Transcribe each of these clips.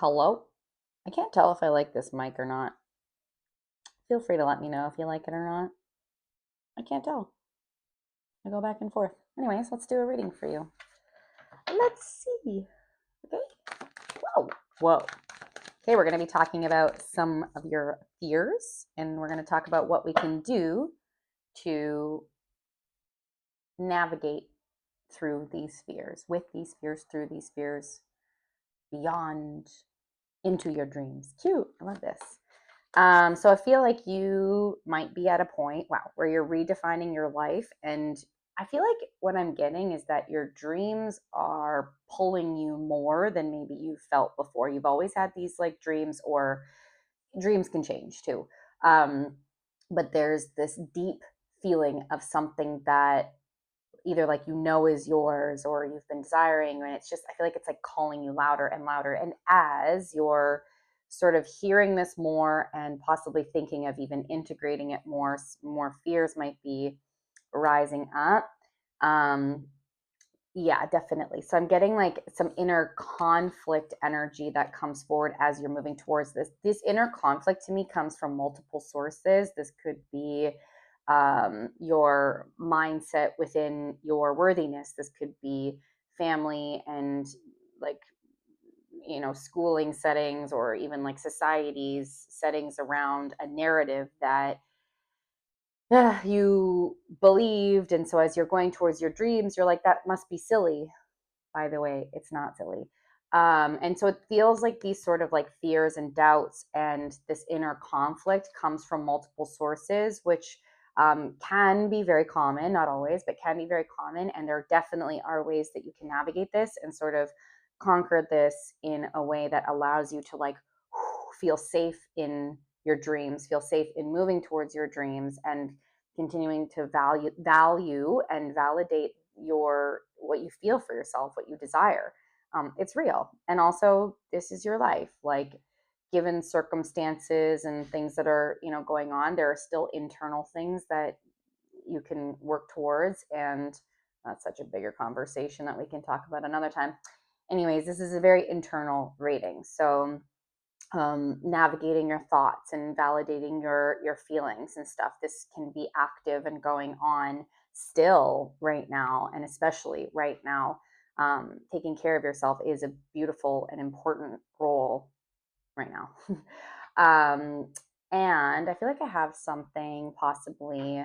Hello? I can't tell if I like this mic or not. Feel free to let me know if you like it or not. I can't tell. I go back and forth. Anyways, let's do a reading for you. Let's see. Okay. Whoa. Whoa. Okay, we're going to be talking about some of your fears, and we're going to talk about what we can do to navigate through these fears, with these fears, through these fears, beyond, into your dreams. Cute. I love this. So I feel like you might be at a point, wow, where you're redefining your life. And I feel like what I'm getting is that your dreams are pulling you more than maybe you felt before. You've always had these like dreams, or dreams can change too. Um, but there's this deep feeling of something that either like is yours or you've been desiring, and it's just, I feel like it's like calling you louder and louder. And as you're sort of hearing this more and possibly thinking of even integrating it more fears might be rising up. um yeah, definitely. So I'm getting like some inner conflict energy that comes forward as you're moving towards this inner conflict. To me, comes from multiple sources. This could be your mindset within your worthiness. This could be family and like, schooling settings, or even like society's settings around a narrative that you believed. And so as you're going towards your dreams, you're like, that must be silly. By the way, it's not silly. And so it feels like these sort of like fears and doubts and this inner conflict comes from multiple sources, which can be very common, not always, but can be very common. And there definitely are ways that you can navigate this and sort of conquer this in a way that allows you to like feel safe in your dreams, feel safe in moving towards your dreams, and continuing to value and validate your what you feel for yourself, what you desire. It's real. And also, this is your life. Like, given circumstances and things that are, going on, there are still internal things that you can work towards. And that's such a bigger conversation that we can talk about another time. Anyways, this is a very internal rating. So navigating your thoughts and validating your feelings and stuff, this can be active and going on still right now. And especially right now, taking care of yourself is a beautiful and important role right now. And I feel like I have something possibly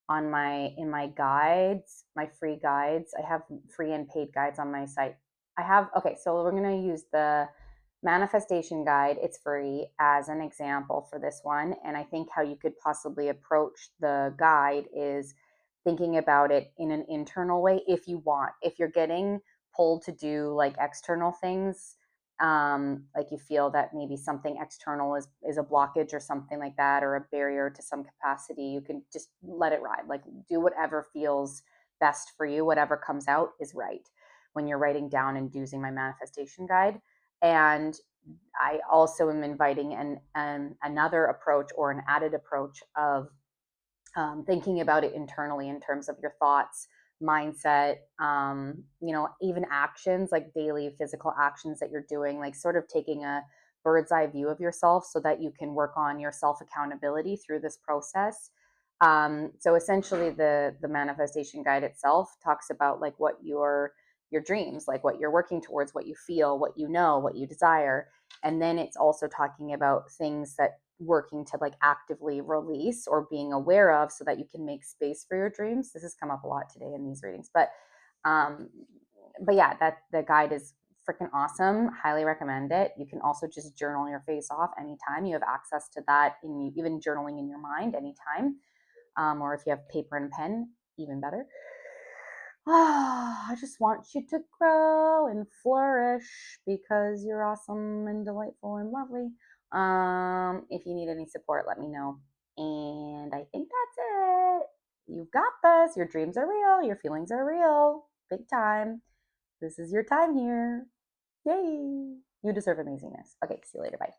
on my in my guides, my free guides. I have free and paid guides on my site. I have, okay, so we're going to use the manifestation guide. It's free as an example for this one. And I think how you could possibly approach the guide is thinking about it in an internal way. If you want, if you're getting pulled to do like external things, like you feel that maybe something external is a blockage or something like that, or a barrier to some capacity, you can just let it ride. Like, do whatever feels best for you. Whatever comes out is right when you're writing down and using my manifestation guide. And I also am inviting another approach, or an added approach of thinking about it internally in terms of your thoughts, mindset, even actions, like daily physical actions that you're doing, like sort of taking a bird's eye view of yourself so that you can work on your self accountability through this process. So essentially, the manifestation guide itself talks about like what your dreams, like what you're working towards, what you feel, what you know, what you desire. And then it's also talking about things that working to like actively release or being aware of, so that you can make space for your dreams. This has come up a lot today in these readings, um but yeah, that the guide is freaking awesome. Highly recommend it. You can also just journal your face off anytime. You have access to that, in even journaling in your mind anytime. Or if you have paper and pen, even better. I just want you to grow and flourish because you're awesome and delightful and lovely. If you need any support, let me know. And I think that's it. You've got this. Your dreams are real. Your feelings are real. Big time. This is your time here. Yay. You deserve amazingness. Okay, see you later. Bye.